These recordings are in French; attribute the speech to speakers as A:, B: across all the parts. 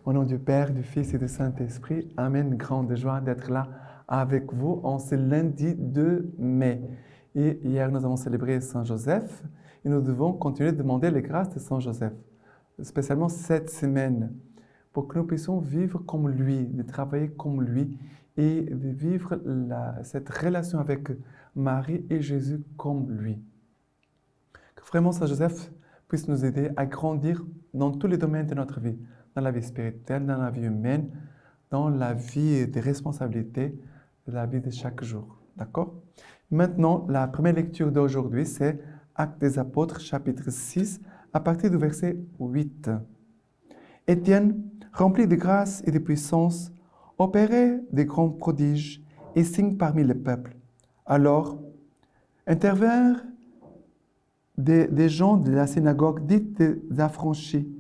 A: Au nom du Père, du Fils et du Saint-Esprit, Amen. Grande joie d'être là avec vous en ce lundi 2 mai. Et hier, nous avons célébré Saint Joseph et nous devons continuer de demander les grâces de Saint Joseph, spécialement cette semaine, pour que nous puissions vivre comme lui, de travailler comme lui et de vivre cette relation avec Marie et Jésus comme lui. Que vraiment Saint Joseph puisse nous aider à grandir dans tous les domaines de notre vie, dans la vie spirituelle, dans la vie humaine, dans la vie des responsabilités, de la vie de chaque jour. D'accord? Maintenant, la première lecture d'aujourd'hui, c'est Actes des Apôtres, chapitre 6, à partir du verset 8. Étienne, rempli de grâce et de puissance, opérait des grands prodiges et signes parmi le peuple. Alors, intervinrent des gens de la synagogue dite des affranchis,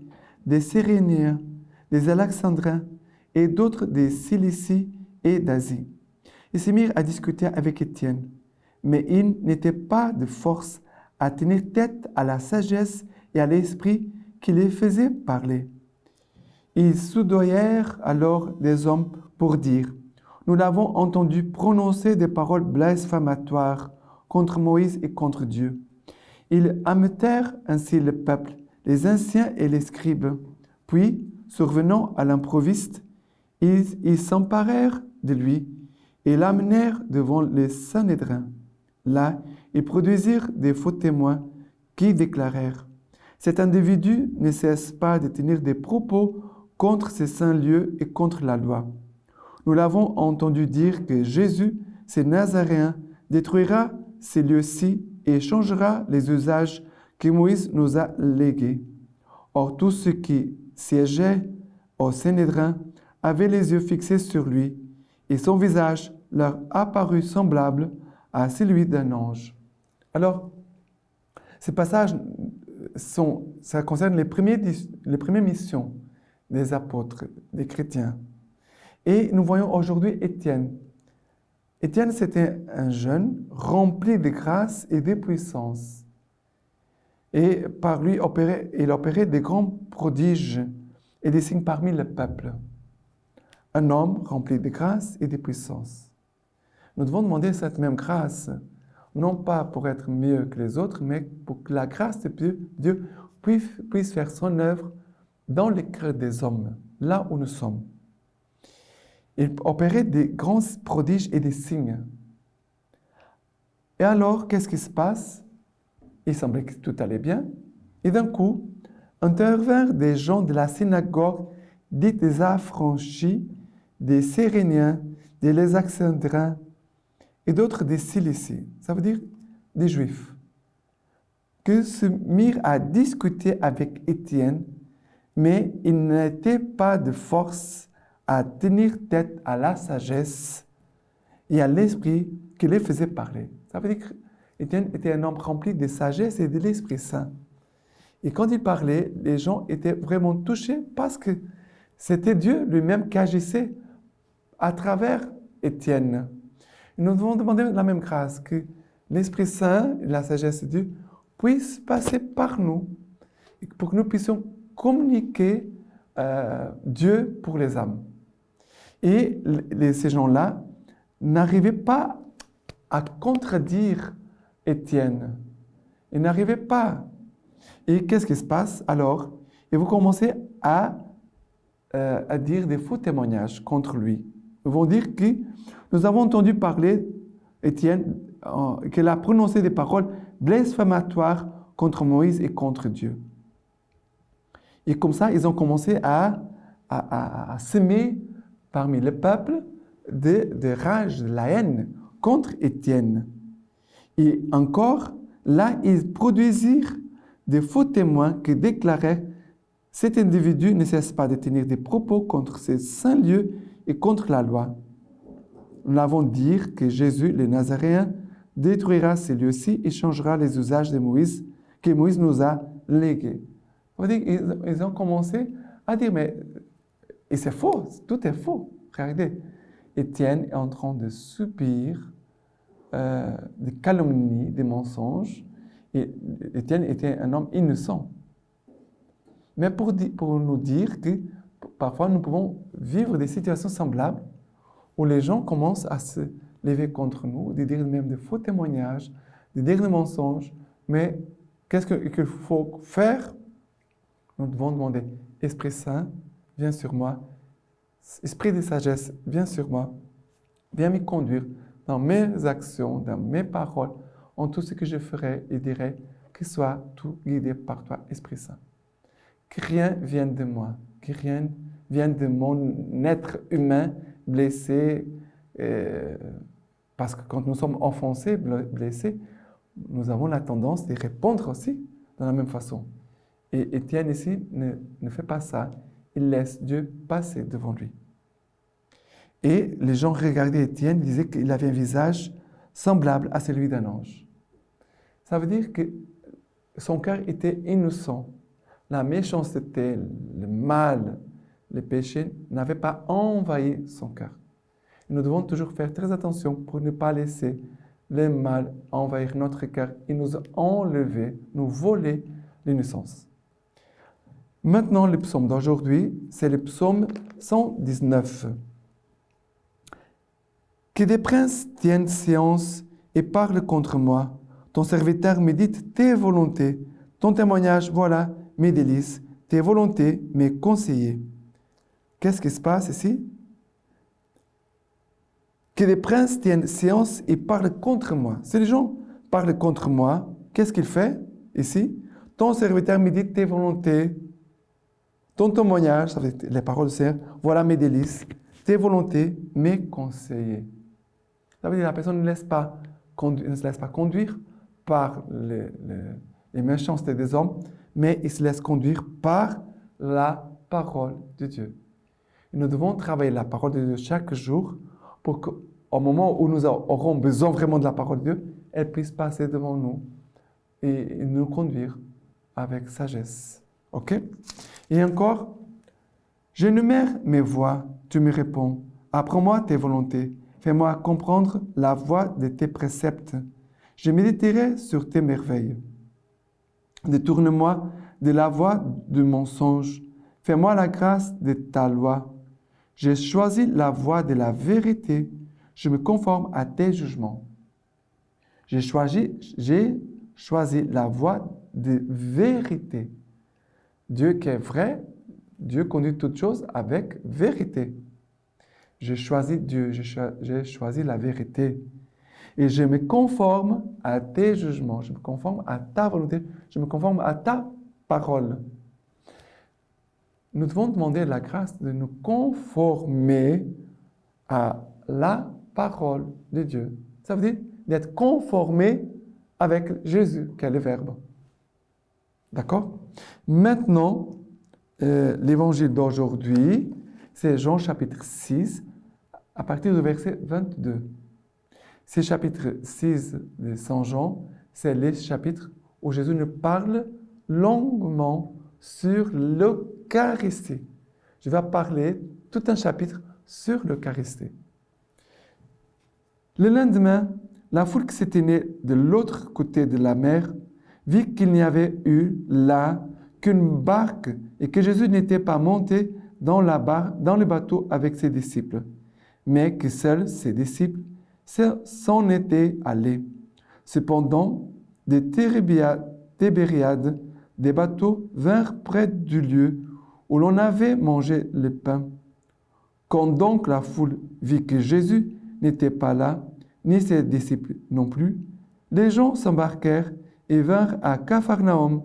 A: des Cyréniens, des Alexandrins et d'autres des Cilicie et d'Asie. Ils se mirent à discuter avec Étienne, mais ils n'étaient pas de force à tenir tête à la sagesse et à l'esprit qui les faisait parler. Ils soudoyèrent alors des hommes pour dire « Nous l'avons entendu prononcer des paroles blasphématoires contre Moïse et contre Dieu. » Ils ameutèrent ainsi le peuple, les anciens et les scribes. Puis, survenant à l'improviste, ils s'emparèrent de lui et l'amenèrent devant les Sanhédrins. Là, ils produisirent des faux témoins qui déclarèrent « Cet individu ne cesse pas de tenir des propos contre ces saints lieux et contre la loi. Nous l'avons entendu dire que Jésus, ce Nazaréen, détruira ces lieux-ci et changera les usages que Moïse nous a légués. » Or, tous ceux qui siégeaient au Sanhédrin avaient les yeux fixés sur lui, et son visage leur apparut semblable à celui d'un ange. Alors, ces passages, ça concerne les premières missions des apôtres, des chrétiens. Et nous voyons aujourd'hui Étienne. Étienne, c'était un jeune rempli de grâce et de puissance. Et par lui, il opérait des grands prodiges et des signes parmi le peuple. Un homme rempli de grâce et de puissance. Nous devons demander cette même grâce, non pas pour être mieux que les autres, mais pour que la grâce de Dieu puisse faire son œuvre dans les cœurs des hommes, là où nous sommes. Il opérait des grands prodiges et des signes. Et alors, qu'est-ce qui se passe? Il semblait que tout allait bien. Et d'un coup, intervinrent des gens de la synagogue dite des affranchis, des Cyréniens, des Alexandrins et d'autres des Cilicie. Ça veut dire des Juifs. Qui se mirent à discuter avec Étienne, mais ils n'étaient pas de force à tenir tête à la sagesse et à l'esprit qui les faisait parler. Ça veut dire qu'Étienne était un homme rempli de sagesse et de l'Esprit Saint. Et quand il parlait, les gens étaient vraiment touchés parce que c'était Dieu lui-même qui agissait à travers Étienne. Et nous devons demander la même grâce, que l'Esprit Saint et la sagesse de Dieu puissent passer par nous et pour que nous puissions communiquer Dieu pour les âmes. Et ces gens-là n'arrivaient pas à contredire Étienne. Ils n'arrivaient pas. Et qu'est-ce qui se passe alors? Ils vont commencer à dire des faux témoignages contre lui. Ils vont dire que nous avons entendu parler, Étienne, qu'il a prononcé des paroles blasphématoires contre Moïse et contre Dieu. Et comme ça, ils ont commencé à semer parmi le peuple de rage, de la haine contre Étienne. Et encore, là, ils produisirent des faux témoins qui déclaraient « Cet individu ne cesse pas de tenir des propos contre ces saints lieux et contre la loi. » Nous avons dit que Jésus, le Nazaréen, détruira ces lieux-ci et changera les usages de Moïse, que Moïse nous a légués. Ils ont commencé à dire « Mais et c'est faux, tout est faux. » Regardez, Étienne est en train de subir des calomnies, des mensonges. Et Étienne était un homme innocent. Mais pour nous dire que parfois nous pouvons vivre des situations semblables où les gens commencent à se lever contre nous, de dire même de faux témoignages, de dire des mensonges. Mais qu'est-ce qu'il faut faire? Nous devons demander, Esprit Saint, viens sur moi. Esprit de sagesse, viens sur moi. Viens me conduire dans mes actions, dans mes paroles, en tout ce que je ferai et dirai, que soit tout guidé par toi, Esprit Saint. Que rien vienne de moi, que rien vienne de mon être humain blessé, parce que quand nous sommes offensés, blessés, nous avons la tendance de répondre aussi de la même façon. Et Étienne ici ne fait pas ça, il laisse Dieu passer devant lui. Et les gens regardaient Étienne, disaient qu'il avait un visage semblable à celui d'un ange. Ça veut dire que son cœur était innocent. La méchanceté, le mal, le péché n'avaient pas envahi son cœur. Nous devons toujours faire très attention pour ne pas laisser le mal envahir notre cœur et nous enlever, nous voler l'innocence. Maintenant, le psaume d'aujourd'hui, c'est le psaume 119. Que des princes tiennent séance et parlent contre moi. Ton serviteur médite tes volontés. Ton témoignage, voilà, mes délices. Tes volontés, mes conseillers. Qu'est-ce qui se passe ici? Que des princes tiennent séance et parlent contre moi. Si les gens parlent contre moi, qu'est-ce qu'il fait ici? Ton serviteur médite tes volontés. Ton témoignage, ça veut dire les paroles du Seigneur, voilà mes délices. Tes volontés, mes conseillers. Ça veut dire que la personne ne se laisse pas conduire par les méchancetés des hommes, mais il se laisse conduire par la parole de Dieu. Et nous devons travailler la parole de Dieu chaque jour pour qu'au moment où nous aurons besoin vraiment de la parole de Dieu, elle puisse passer devant nous et nous conduire avec sagesse. OK? Et encore, j'énumère mes voies, tu me réponds. Apprends-moi tes volontés. Fais-moi comprendre la voie de tes préceptes. Je méditerai sur tes merveilles. Détourne-moi de la voie du mensonge. Fais-moi la grâce de ta loi. J'ai choisi la voie de la vérité. Je me conforme à tes jugements. J'ai choisi la voie de vérité. Dieu qui est vrai, Dieu conduit toutes choses avec vérité. J'ai choisi Dieu, j'ai choisi la vérité. Et je me conforme à tes jugements, je me conforme à ta volonté, je me conforme à ta parole. Nous devons demander la grâce de nous conformer à la parole de Dieu. Ça veut dire d'être conformé avec Jésus, qui est le Verbe. D'accord? Maintenant, l'évangile d'aujourd'hui, c'est Jean chapitre 6, à partir du verset 22. Ce chapitre 6 de Saint Jean, c'est le chapitre où Jésus nous parle longuement sur l'Eucharistie. Je vais parler tout un chapitre sur l'Eucharistie. Le lendemain, la foule qui s'était née de l'autre côté de la mer vit qu'il n'y avait eu là qu'une barque et que Jésus n'était pas monté dans le bateau avec ses disciples, mais que seuls ses disciples s'en étaient allés. Cependant, des Tibériades, des bateaux vinrent près du lieu où l'on avait mangé le pain. Quand donc la foule vit que Jésus n'était pas là, ni ses disciples non plus, les gens s'embarquèrent et vinrent à Capharnaüm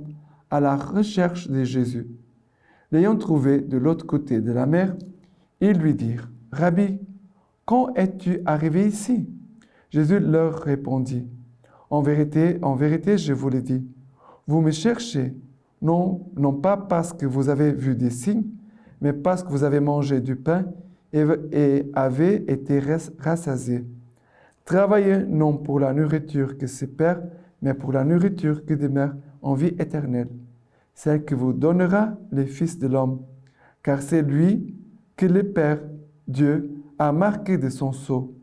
A: à la recherche de Jésus. L'ayant trouvé de l'autre côté de la mer, ils lui dirent, « Rabbi, quand es-tu arrivé ici ?» Jésus leur répondit, « En vérité, je vous le dis, vous me cherchez, non pas parce que vous avez vu des signes, mais parce que vous avez mangé du pain et avez été rassasiés. Travaillez non pour la nourriture qui se perd, mais pour la nourriture qui demeure en vie éternelle, celle que vous donnera le Fils de l'homme, car c'est lui que le Père, Dieu, a marqué de son sceau. »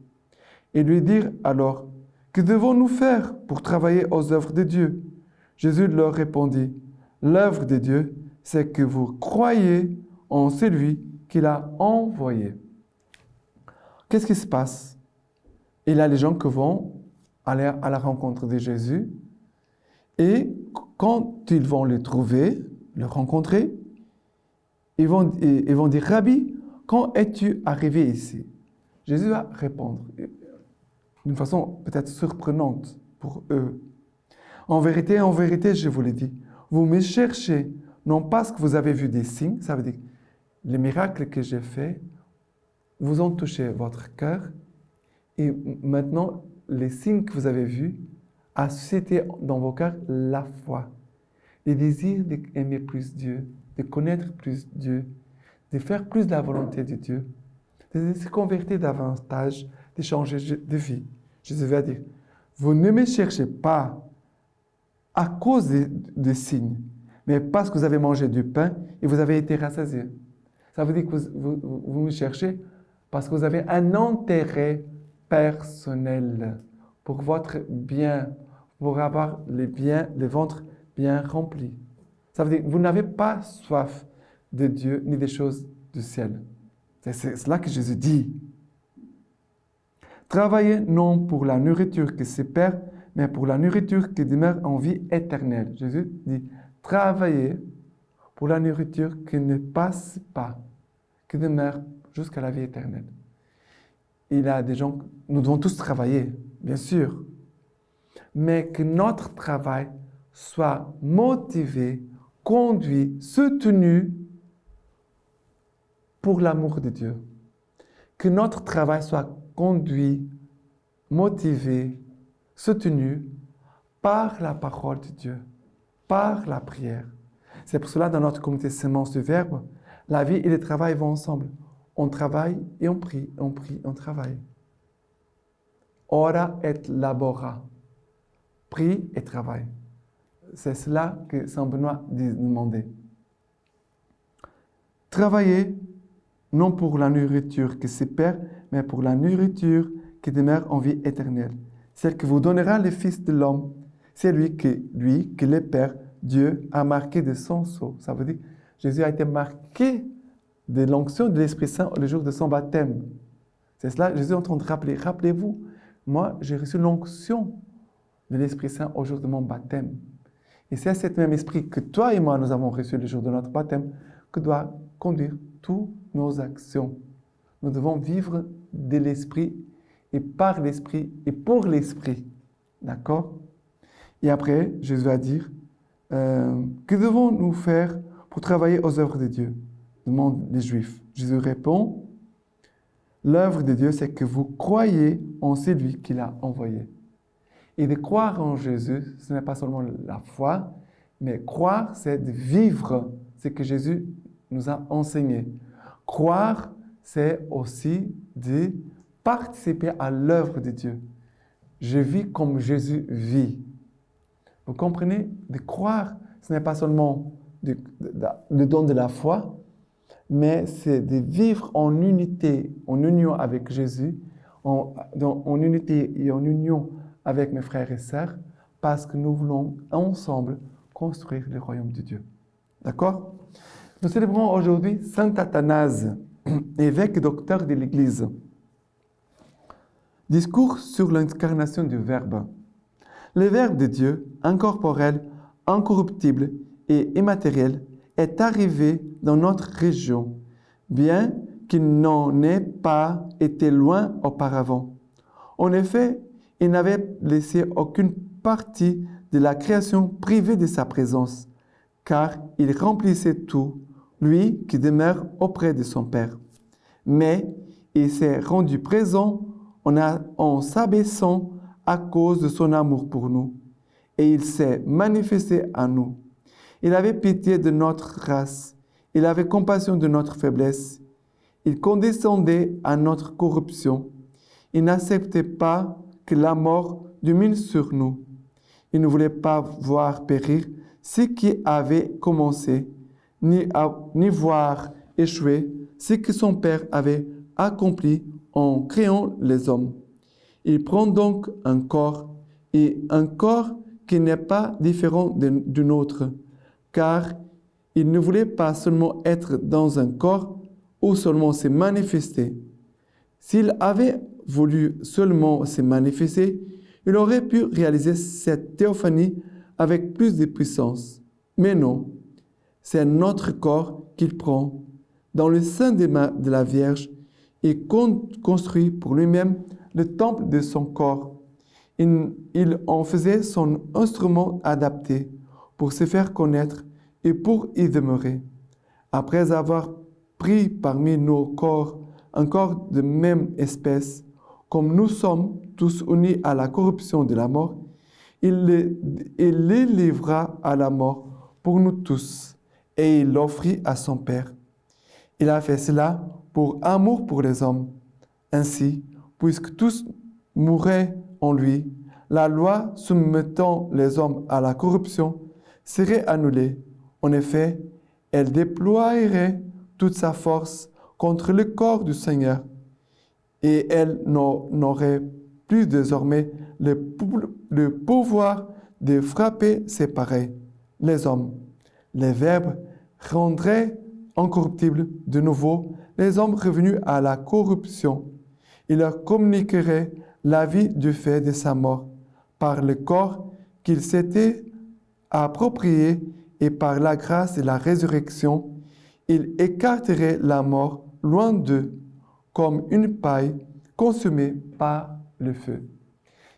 A: Et lui dirent alors, « Que devons-nous faire pour travailler aux œuvres de Dieu ?» Jésus leur répondit, « L'œuvre de Dieu, c'est que vous croyez en celui qu'il a envoyé. Qu'est-ce qui se passe? Il y a les gens qui vont aller à la rencontre de Jésus et quand ils vont le trouver, le rencontrer, ils vont dire, Rabbi, quand es-tu arrivé ici? Jésus va répondre d'une façon peut-être surprenante pour eux. En vérité, je vous le dis, vous me cherchez non parce que vous avez vu des signes, ça veut dire les miracles que j'ai faits vous ont touché votre cœur et maintenant les signes que vous avez vus a suscité dans vos cœurs la foi, le désir d'aimer plus Dieu, de connaître plus Dieu, de faire plus de la volonté de Dieu, de se convertir davantage, de changer de vie. Jésus va dire, vous ne me cherchez pas à cause des signes, mais parce que vous avez mangé du pain et vous avez été rassasiés. Ça veut dire que vous me cherchez parce que vous avez un intérêt personnel pour votre bien, pour avoir le ventre bien rempli. Ça veut dire que vous n'avez pas soif de Dieu ni des choses du ciel. C'est cela que Jésus dit. Travaillez non pour la nourriture qui se perd, mais pour la nourriture qui demeure en vie éternelle. Jésus dit, travaillez pour la nourriture qui ne passe pas, qui demeure jusqu'à la vie éternelle. Il y a des gens, nous devons tous travailler, bien sûr, mais que notre travail soit motivé, conduit, soutenu pour l'amour de Dieu. Que notre travail soit conduit, motivé, soutenu par la parole de Dieu, par la prière. C'est pour cela, dans notre communauté Semence du Verbe, la vie et le travail vont ensemble. On travaille et on prie, on travaille. Ora et labora. Prie et travaille. C'est cela que Saint Benoît demandait. Travaillez non pour la nourriture qui se perd, mais pour la nourriture qui demeure en vie éternelle. Celle que vous donnera le Fils de l'homme, c'est lui que le Père, Dieu, a marqué de son sceau. Ça veut dire que Jésus a été marqué de l'onction de l'Esprit Saint le jour de son baptême. C'est cela, Jésus est en train de rappeler. Rappelez-vous, moi, j'ai reçu l'onction de l'Esprit Saint au jour de mon baptême. Et c'est cet même esprit que toi et moi, nous avons reçu le jour de notre baptême, que doit conduire toutes nos actions. Nous devons vivre de l'esprit et par l'esprit et pour l'esprit. D'accord? Et après, Jésus va dire, que devons-nous faire pour travailler aux œuvres de Dieu? Demandent les Juifs. Jésus répond, l'œuvre de Dieu, c'est que vous croyez en celui qui l'a envoyé. Et de croire en Jésus, ce n'est pas seulement la foi, mais croire, c'est de vivre ce que Jésus nous a enseigné. Croire, c'est aussi de participer à l'œuvre de Dieu. Je vis comme Jésus vit. Vous comprenez? De croire, ce n'est pas seulement le don de la foi, mais c'est de vivre en unité, en union avec Jésus, en unité et en union avec mes frères et sœurs, parce que nous voulons ensemble construire le royaume de Dieu. D'accord? Nous célébrons aujourd'hui Saint Athanase, évêque docteur de l'Église. Discours sur l'incarnation du Verbe. Le Verbe de Dieu, incorporel, incorruptible et immatériel, est arrivé dans notre région, bien qu'il n'en ait pas été loin auparavant. En effet, il n'avait laissé aucune partie de la création privée de sa présence, car il remplissait tout, lui qui demeure auprès de son Père. Mais il s'est rendu présent en s'abaissant à cause de son amour pour nous, et il s'est manifesté à nous. Il avait pitié de notre race, il avait compassion de notre faiblesse, il condescendait à notre corruption, il n'acceptait pas que la mort domine sur nous. Il ne voulait pas voir périr ce qui avait commencé, ni voir échouer ce que son Père avait accompli en créant les hommes. Il prend donc un corps, et un corps qui n'est pas différent du nôtre, car il ne voulait pas seulement être dans un corps ou seulement se manifester. S'il avait voulu seulement se manifester, il aurait pu réaliser cette théophanie avec plus de puissance. Mais non, c'est notre corps qu'il prend dans le sein de la Vierge et construit pour lui-même le temple de son corps. Il en faisait son instrument adapté pour se faire connaître et pour y demeurer. Après avoir pris parmi nos corps un corps de même espèce, comme nous sommes tous unis à la corruption de la mort, il les livra à la mort pour nous tous, et il l'offrit à son Père. Il a fait cela pour amour pour les hommes. Ainsi, puisque tous mouraient en lui, la loi soumettant les hommes à la corruption serait annulée. En effet, elle déploierait toute sa force contre le corps du Seigneur, et elle n'aurait plus désormais le pouvoir de frapper ses pareils, les hommes. Les verbes rendraient incorruptibles de nouveau les hommes revenus à la corruption. Il leur communiquerait la vie du fait de sa mort par le corps qu'il s'était approprié et par la grâce de la résurrection, il écarterait la mort loin d'eux comme une paille consumée par le feu.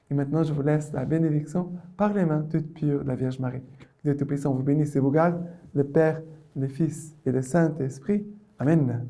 A: Et maintenant, je vous laisse la bénédiction par les mains toutes pures de la Vierge Marie. Que Dieu Tout-Puissant vous bénisse et vous garde, le Père, le Fils et le Saint-Esprit. Amen.